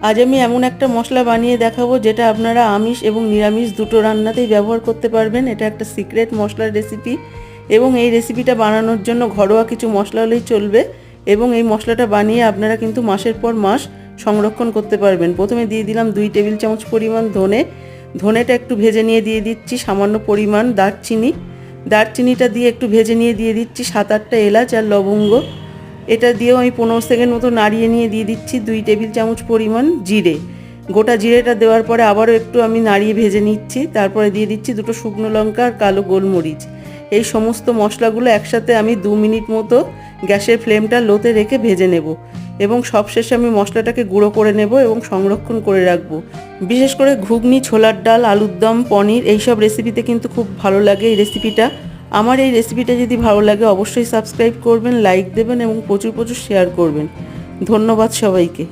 আজ আমি এমন একটা মশলা বানিয়ে দেখাবো যেটা আপনারা আমিষ এবং নিরামিষ দুটো রান্নাতেই ব্যবহার করতে পারবেন। এটা একটা সিক্রেট মশলার রেসিপি এবং এই রেসিপিটা বানানোর জন্য ঘরোয়া কিছু মশলা হলেই চলবে এবং এই মশলাটা বানিয়ে আপনারা কিন্তু মাসের পর মাস সংরক্ষণ করতে পারবেন। প্রথমে দিয়ে দিলাম 2 টেবিল চামচ পরিমাণ ধনেটা একটু ভেজে নিয়ে দিয়ে দিচ্ছি সামান্য পরিমাণ দারচিনিটা দিয়ে একটু ভেজে নিয়ে দিয়ে দিচ্ছি 7-8টা এলাচ আর লবঙ্গ। এটা দিয়েও আমি 15 সেকেন্ড মতো নাড়িয়ে নিয়ে দিয়ে দিচ্ছি 2 টেবিল চামচ পরিমাণ জিরে। গোটা জিরেটা দেওয়ার পরে আবারও একটু আমি নাড়িয়ে ভেজে নিচ্ছি। তারপরে দিয়ে দিচ্ছি 2টো শুকনো লঙ্কা আর কালো গোলমরিচ। এই সমস্ত মশলাগুলো একসাথে আমি 2 মিনিট মতো গ্যাসের ফ্লেমটা লোতে রেখে ভেজে নেব এবং সবশেষে আমি মশলাটাকে গুঁড়ো করে নেব এবং সংরক্ষণ করে রাখবো। বিশেষ করে ঘুগনি, ছোলার ডাল, আলুর দম, পনির এইসব রেসিপিতে কিন্তু খুব ভালো লাগে এই রেসিপিটা। আমার এই রেসিপিটা যদি ভালো লাগে অবশ্যই সাবস্ক্রাইব করবেন, লাইক দেবেন এবং প্রচুর শেয়ার করবেন। ধন্যবাদ সবাইকে।